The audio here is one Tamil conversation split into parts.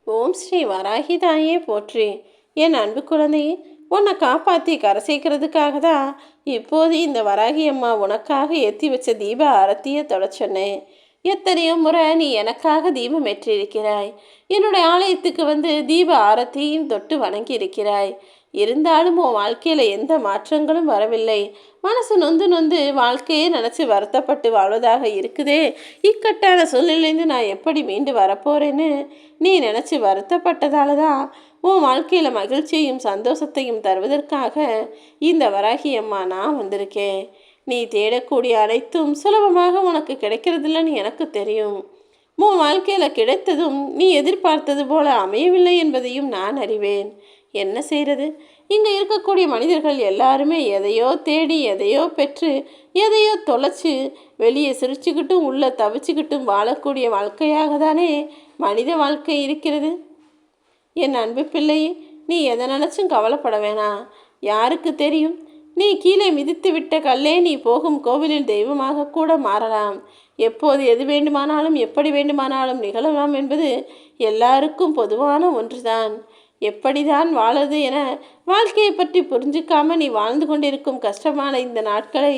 ஓம் ஸ்ரீ வராகி தாயே போற்றி. என் அன்பு குழந்தையே, உன்னை காப்பாற்றி கரை சேர்க்கறதுக்காக தான் இப்போது இந்த வராகி அம்மா உனக்காக ஏற்றி வச்ச தீப ஆரத்தியை தொட சொன்னேன். எத்தனையோ முறை நீ எனக்காக தீபம் ஏற்றிருக்கிறாய். என்னுடைய ஆலயத்துக்கு வந்து தீப ஆரத்தியும் தொட்டு வணங்கி இருக்கிறாய். இருந்தாலும் உன் வாழ்க்கையில் எந்த மாற்றங்களும் வரவில்லை. மனசு நொந்து நொந்து வாழ்க்கையே நினச்சி வருத்தப்பட்டு வாழ்வதாக இருக்குதே. இக்கட்டான சூழ்நிலையிலேருந்து நான் எப்படி மீண்டு வரப்போறேன்னு நீ நினச்சி வருத்தப்பட்டதால தான் உன் வாழ்க்கையில் மகிழ்ச்சியையும் சந்தோஷத்தையும் தருவதற்காக இந்த வராகி அம்மா நான் வந்திருக்கேன். நீ தேடக்கூடிய அனைத்தும் சுலபமாக உனக்கு கிடைக்கிறதில்லன்னு எனக்கு தெரியும். உன் வாழ்க்கையில் கிடைத்ததும் நீ எதிர்பார்த்தது போல அமையவில்லை என்பதையும் நான் அறிவேன். என்ன செய்கிறது? இங்கே இருக்கக்கூடிய மனிதர்கள் எல்லாருமே எதையோ தேடி எதையோ பெற்று எதையோ தொலைச்சி வெளியே சிரிச்சுக்கிட்டும் உள்ளே தவிச்சுக்கிட்டும் வாழக்கூடிய வாழ்க்கையாக தானே மனித வாழ்க்கை இருக்கிறது. என் அன்பு பிள்ளையே, நீ எதை நினச்சும் கவலைப்பட வேணாம். யாருக்கு தெரியும், நீ கீழே மிதித்து விட்ட கல்லே நீ போகும் கோவிலில் தெய்வமாக கூட மாறலாம். எப்போது எது வேண்டுமானாலும் எப்படி வேண்டுமானாலும் நிகழலாம் என்பது எல்லாருக்கும் பொதுவான ஒன்றுதான். எப்படிதான் வாழது என வாழ்க்கையை பற்றி புரிஞ்சிக்காம நீ வாழ்ந்து கொண்டிருக்கும் கஷ்டமான இந்த நாட்களை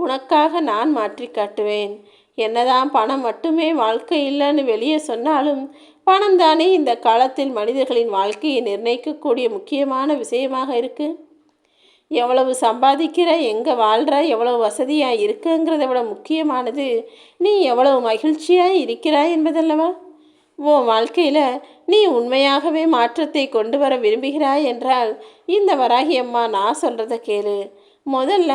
உனக்காக நான் மாற்றி காட்டுவேன். என்னதான் பணம் மட்டுமே வாழ்க்கை இல்லைன்னு வெளியே சொன்னாலும் பணம் தானே இந்த காலத்தில் மனிதர்களின் வாழ்க்கையை நிர்ணயிக்கக்கூடிய முக்கியமான விஷயமாக இருக்குது. எவ்வளவு சம்பாதிக்கிற, எங்கே வாழ்கிற, எவ்வளவு வசதியாக இருக்குங்கிறத விட முக்கியமானது நீ எவ்வளவு மகிழ்ச்சியாக இருக்கிறாய் என்பதல்லவா. உன் வாழ்க்கையில் நீ உண்மையாகவே மாற்றத்தை கொண்டு வர விரும்புகிறாய் என்றால் இந்த வராகி அம்மா நான் சொல்கிறத கேளு. முதல்ல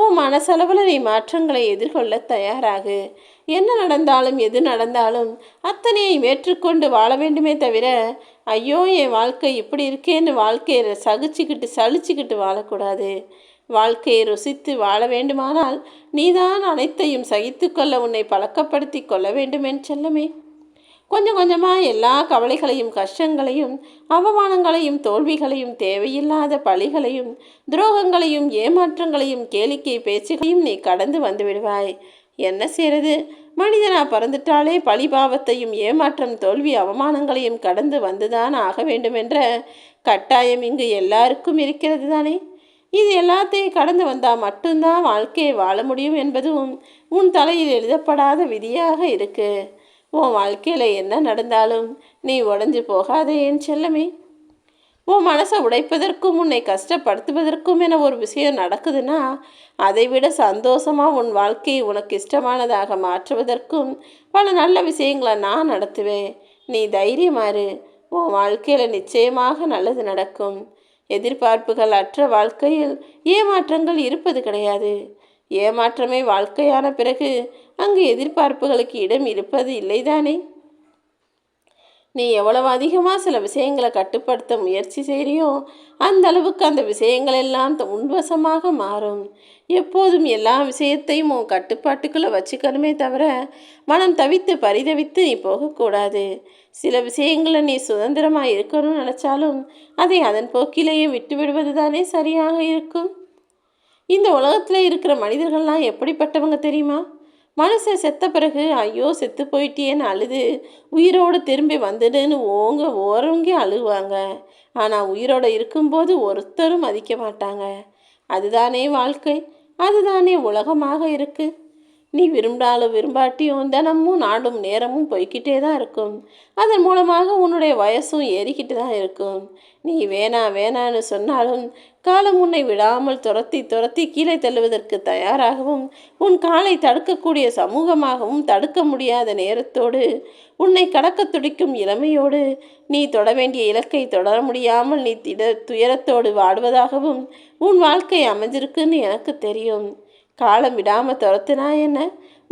உன் மனசளவில் நீ மாற்றங்களை எதிர்கொள்ள தயாராகு. என்ன நடந்தாலும் எது நடந்தாலும் அத்தனையும் ஏற்றுக்கொண்டு வாழ வேண்டுமே தவிர, ஐயோ என் வாழ்க்கை இப்படி இருக்கேன்னு வாழ்க்கையை சலிச்சுக்கிட்டு வாழக்கூடாது. வாழ்க்கையை ருசித்து வாழ வேண்டுமானால் நீதான் அனைத்தையும் சகித்து கொள்ள உன்னை பழக்கப்படுத்தி கொள்ள வேண்டுமென் செல்லமே. கொஞ்சம் கொஞ்சமாக எல்லா கவலைகளையும் கஷ்டங்களையும் அவமானங்களையும் தோல்விகளையும் தேவையில்லாத பழிகளையும் துரோகங்களையும் ஏமாற்றங்களையும் கேளிக்கை பேச்சுகளையும் நீ கடந்து வந்து விடுவாய். என்ன செய்கிறது? மனிதனா பிறந்துட்டாலே பழிபாவத்தையும் ஏமாற்றம் தோல்வி அவமானங்களையும் கடந்து வந்துதான் ஆக வேண்டுமென்ற கட்டாயம் இங்கு எல்லாருக்கும் இருக்கிறது தானே. இது எல்லாத்தையும் கடந்து வந்தால் மட்டும்தான் வாழ்க்கையை வாழ முடியும் என்பதும் உன் தலையில் எழுதப்படாத விதியாக இருக்கு. உன் வாழ்க்கையில் என்ன நடந்தாலும் நீ உடஞ்சி போகாதே என் செல்லமே. உன் மனசை உடைப்பதற்கும் உன்னை கஷ்டப்படுத்துவதற்கும் என ஒரு விஷயம் நடக்குதுன்னா அதை விட சந்தோஷமாக உன் வாழ்க்கையை உனக்கு இஷ்டமானதாக மாற்றுவதற்கும் பல நல்ல விஷயங்களை நான் நடத்துவேன். நீ தைரியமாறு. உன் வாழ்க்கையில் நிச்சயமாக நல்லது நடக்கும். எதிர்பார்ப்புகள் அற்ற வாழ்க்கையில் ஏமாற்றங்கள் இருப்பது கிடையாது. ஏமாற்றமே வாழ்க்கையான பிறகு அங்கு எதிர்பார்ப்புகளுக்கு இடம் இருப்பது இல்லைதானே. நீ எவ்வளவு அதிகமாக சில விஷயங்களை கட்டுப்படுத்த முயற்சி செய்கிறியோ அந்த அளவுக்கு அந்த விஷயங்கள் எல்லாம் உன்வசமாக மாறும். எப்போதும் எல்லா விஷயத்தையும் உன் கட்டுப்பாட்டுக்குள்ளே வச்சுக்கணுமே தவிர மனம் தவித்து பரிதவித்து நீ போகக்கூடாது. சில விஷயங்களில் நீ சுதந்திரமாக இருக்கணும்னு நினச்சாலும் அதை அதன் போக்கிலேயே விட்டு விடுவது தானே சரியாக இருக்கும். இந்த உலகத்தில் இருக்கிற மனிதர்கள்லாம் எப்படிப்பட்டவங்க தெரியுமா? மனுஷன் செத்த பிறகு ஐயோ செத்து போயிட்டேன்னு அழுது உயிரோடு திரும்பி வந்துடுன்னு ஓரங்கி அழுவாங்க. ஆனால் உயிரோடு இருக்கும்போது ஒருத்தரும் மதிக்க மாட்டாங்க. அதுதானே வாழ்க்கை, அதுதானே உலகமாக இருக்குது. நீ விரும்பினாலும் விரும்பாட்டியும் தினமும் நாடும் நேரமும் போய்கிட்டே தான் இருக்கும். அதன் மூலமாக உன்னுடைய வயசும் ஏறிக்கிட்டு தான் இருக்கும். நீ வேணான்னு சொன்னாலும் காலம் உன்னை விடாமல் துரத்தி துரத்தி கீழே தள்ளுவதற்கு தயாராகவும் உன் காலை தடுக்கக்கூடிய சமூகமாகவும் தடுக்க முடியாத நேரத்தோடு உன்னை கடக்க துடிக்கும் இளமையோடு நீ தொட வேண்டிய இலக்கை தொடர முடியாமல் நீ துயரத்தோடு வாடுவதாகவும் உன் வாழ்க்கை அமைஞ்சிருக்குன்னு எனக்கு தெரியும். காலம் விடாமல் துரத்துனா என்ன?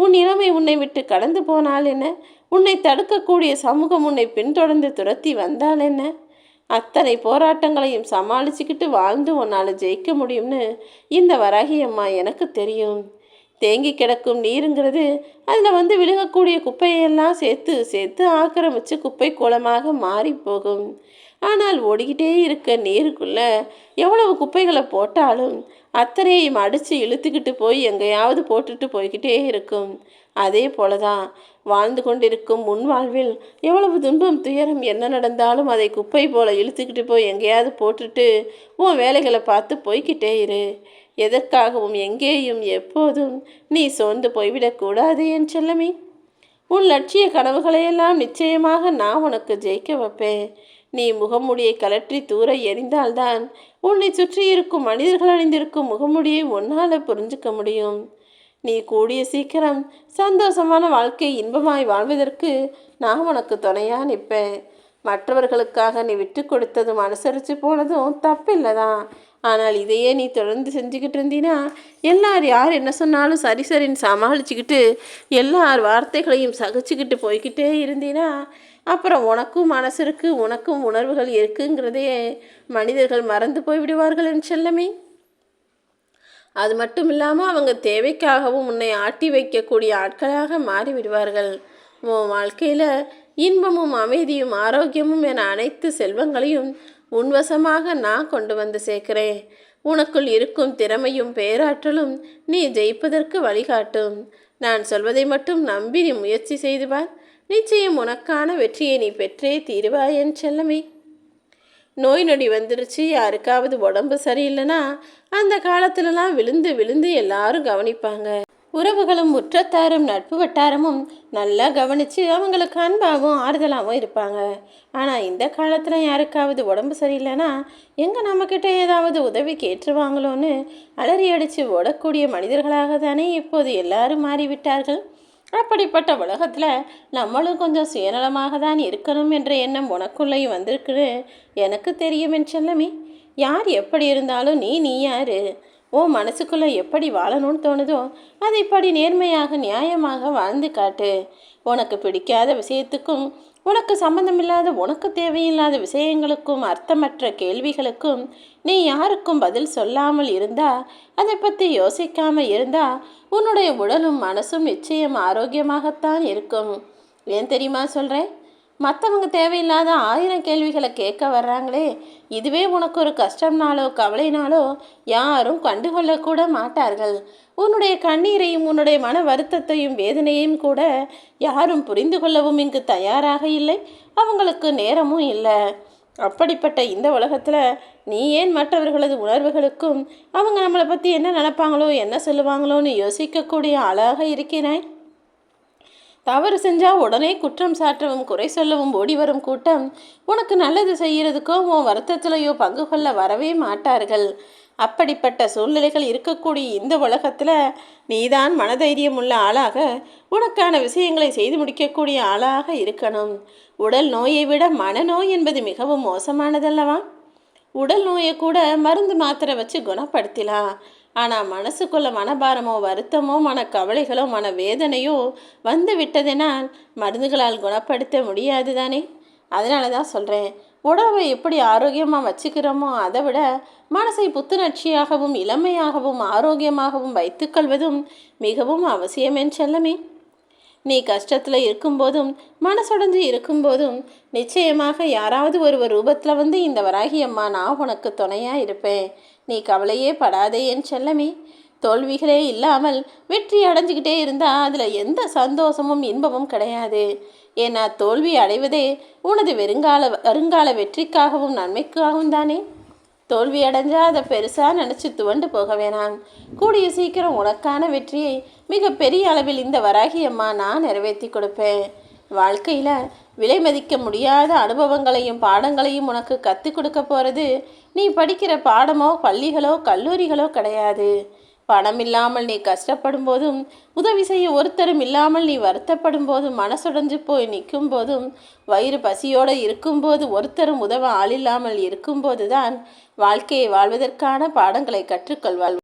உன் இளமை உன்னை விட்டு கடந்து போனால் என்ன? உன்னை தடுக்கக்கூடிய சமூகம் உன்னை பின்தொடர்ந்து துரத்தி வந்தால் என்ன? அத்தனை போராட்டங்களையும் சமாளிச்சுக்கிட்டு வாழ்ந்து உன்னால் ஜெயிக்க முடியும்னு இந்த வராகி அம்மா எனக்கு தெரியும். தேங்கி கிடக்கும் நீருங்கிறது அதில் வந்து விழுகக்கூடிய குப்பையெல்லாம் சேர்த்து சேர்த்து ஆக்கிரமித்து குப்பை கூலமாக மாறி போகும். ஆனால் ஓடிக்கிட்டே இருக்க நீருக்குள்ளே எவ்வளவு குப்பைகளை போட்டாலும் அத்தனையும் அடித்து இழுத்துக்கிட்டு போய் எங்கேயாவது போட்டுட்டு போய்கிட்டே இருக்கும். அதே போல தான் வாழ்ந்து கொண்டிருக்கும் முன் வாழ்வில் எவ்வளவு துன்பம் துயரம் என்ன நடந்தாலும் அதை குப்பை போல இழுத்துக்கிட்டு போய் எங்கேயாவது போட்டுட்டு உன் வேலைகளை பார்த்து போய்கிட்டே இரு. எதற்காகவும் எங்கேயும் எப்போதும் நீ சோர்ந்து போய்விடக்கூடாது என் செல்லமே. உன் லட்சிய கனவுகளையெல்லாம் நிச்சயமாக நான் உனக்கு ஜெயிக்க வைப்பேன். நீ முகமுடியை கலற்றி தூர எறிந்தால்தான் உன்னை சுற்றி இருக்கும் மனிதர்கள் அணிந்திருக்கும் முகமுடியை உன்னால் புரிஞ்சுக்க முடியும். நீ கூடிய சீக்கிரம் சந்தோஷமான வாழ்க்கை இன்பமாய் வாழ்வதற்கு நான் உனக்கு துணையாக நிற்பேன். மற்றவர்களுக்காக நீ விட்டு கொடுத்ததும் அனுசரித்து போனதும் தப்பில்லை தான். ஆனால் இதையே நீ தொடர்ந்து செஞ்சுக்கிட்டு இருந்தீன்னா எல்லார் யார் என்ன சொன்னாலும் சரி சரின்னு சமாளிச்சுக்கிட்டு எல்லார் வார்த்தைகளையும் சகிச்சுக்கிட்டு போய்கிட்டே இருந்தீன்னா அப்புறம் உனக்கும் மனசு இருக்குது, உனக்கும் உணர்வுகள் இருக்குங்கிறதையே மனிதர்கள் மறந்து போய்விடுவார்கள் என் செல்லமே. அது மட்டும் இல்லாமல் அவங்க தேவைக்காகவும் உன்னை ஆட்டி வைக்கக்கூடிய ஆட்களாக மாறிவிடுவார்கள். உன் வாழ்க்கையில் இன்பமும் அமைதியும் ஆரோக்கியமும் என அனைத்து செல்வங்களையும் உன்வசமாக நான் கொண்டு வந்து சேர்க்கிறேன். உனக்குள் இருக்கும் திறமையும் பேராற்றலும் நீ ஜெயிப்பதற்கு வழிகாட்டும். நான் சொல்வதை மட்டும் நம்பி நீ முயற்சி செய்து பார். நிச்சயம் உனக்கான வெற்றியை நீ பெற்றே தீருவாய் என் செல்லமே. நோய் நொடி வந்துருச்சு, யாருக்காவது உடம்பு சரியில்லைன்னா அந்த காலத்துலலாம் விழுந்து விழுந்து எல்லாரும் கவனிப்பாங்க. உறவுகளும் உற்றத்தாரும் நட்பு வட்டாரமும் நல்லா கவனித்து அவங்களுக்கு அன்பாகவும் ஆறுதலாகவும் இருப்பாங்க. ஆனால் இந்த காலத்தில் யாருக்காவது உடம்பு சரியில்லைன்னா எங்கே நம்மக்கிட்ட ஏதாவது உதவி கேட்டுருவாங்களோன்னு அலறி அடித்து ஓடக்கூடிய மனிதர்களாக தானே இப்போது எல்லாரும் மாறிவிட்டார்கள். அப்படிப்பட்ட உலகத்தில் நம்மளும் கொஞ்சம் சுயநலமாக தான் இருக்கணும் என்ற எண்ணம் உனக்குள்ளேயும் வந்திருக்குன்னு எனக்கு தெரியும் என் செல்லமே. யார் எப்படி இருந்தாலும் நீ யார்? ஓ மனசுக்குள்ளே எப்படி வாழணும்னு தோணுதோ அதைப்படி நேர்மையாக நியாயமாக வாழ்ந்து காட்டு. உனக்கு பிடிக்காத விஷயத்துக்கும் உனக்கு சம்பந்தமில்லாத உனக்கு தேவையில்லாத விஷயங்களுக்கும் அர்த்தமற்ற கேள்விகளுக்கும் நீ யாருக்கும் பதில் சொல்லாமல் இருந்தா, அதை பற்றி யோசிக்காமல் இருந்தா உன்னுடைய உடலும் மனசும் நிச்சயம் ஆரோக்கியமாகத்தான் இருக்கும். ஏன் தெரியுமா சொல்கிறேன்? மற்றவங்க தேவையில்லாத 1000 கேள்விகளை கேட்க வர்றாங்களே, இதுவே உனக்கு ஒரு கஷ்டம்னாலோ கவலைனாலோ யாரும் கண்டுகொள்ளக்கூட மாட்டார்கள். உன்னுடைய கண்ணீரையும் உன்னுடைய மன வருத்தத்தையும் வேதனையும் கூட யாரும் புரிந்து கொள்ளவும் இங்கு தயாராக இல்லை, அவங்களுக்கு நேரமும் இல்லை. அப்படிப்பட்ட இந்த உலகத்தில் நீ ஏன் மற்றவர்களது உணர்வுகளுக்கும் அவங்க நம்மளை பற்றி என்ன நினைப்பாங்களோ என்ன சொல்லுவாங்களோன்னு யோசிக்கக்கூடிய ஆளாக இருக்கிறாய்? தவறு செஞ்சால் உடனே குற்றம் சாட்டவும் குறை சொல்லவும் ஓடி வரும் கூட்டம் உனக்கு நல்லது செய்கிறதுக்கோ உன் வருத்தத்திலையோ பங்கு கொள்ள வரவே மாட்டார்கள். அப்படிப்பட்ட சூழ்நிலைகள் இருக்கக்கூடிய இந்த உலகத்தில் நீதான் மனதைரியம் உள்ள ஆளாக உனக்கான விஷயங்களை செய்து முடிக்கக்கூடிய ஆளாக இருக்கணும். உடல் நோயை விட மனநோய் என்பது மிகவும் மோசமானதல்லவா? உடல் நோயை கூட மருந்து மாத்திரை வச்சு குணப்படுத்தலாம். ஆனால் மனசுக்குள்ள மனபாரமோ வருத்தமோ மனக்கவலைகளோ மன வேதனையோ வந்து விட்டதனால் மருந்துகளால் குணப்படுத்த முடியாது தானே. அதனால தான் சொல்கிறேன், உடம்பை எப்படி ஆரோக்கியமாக வச்சுக்கிறோமோ அதை விட மனசை புத்துணர்ச்சியாகவும் இளமையாகவும் ஆரோக்கியமாகவும் வைத்துக்கொள்வதும் மிகவும் அவசியம் என் செல்லமே. நீ கஷ்டத்தில் இருக்கும்போதும் மனசுடைஞ்சு இருக்கும்போதும் நிச்சயமாக யாராவது ஒருவர் ரூபத்தில் வந்து இந்த வராகி அம்மா நான் உனக்கு துணையாக இருப்பேன். நீ கவலையே படாதே என் செல்லமே. தோல்விகளே இல்லாமல் வெற்றி அடைஞ்சிக்கிட்டே இருந்தால் அதில் எந்த சந்தோஷமும் இன்பமும் கிடையாது. ஏன்னா தோல்வி அடைவதே உனது வருங்கால வெற்றிக்காகவும் நன்மைக்காகவும் தானே. தோல்வி அடைஞ்சால் அதை பெருசாக நினச்சி துவண்டு போக வேணாம். கூடிய சீக்கிரம் உனக்கான வெற்றியை மிக பெரிய அளவில் இந்த வராகி அம்மா நான் நிறைவேற்றி கொடுப்பேன். வாழ்க்கையில் விலை மதிக்க முடியாத அனுபவங்களையும் பாடங்களையும் உனக்கு கற்றுக் கொடுக்க போகிறது நீ படிக்கிற பாடமோ பள்ளிகளோ கல்லூரிகளோ கிடையாது. பணம் இல்லாமல் நீ கஷ்டப்படும் போதும் உதவி செய்ய ஒருத்தரும் இல்லாமல் நீ வருத்தப்படும் போதும் மனசுடைஞ்சு போய் நிற்கும் போதும் வயிறு பசியோடு இருக்கும்போது ஒருத்தரும் உதவ ஆளில்லாமல் இருக்கும்போது தான் வாழ்க்கையை வாழ்வதற்கான பாடங்களை கற்றுக்கொள்வாள்.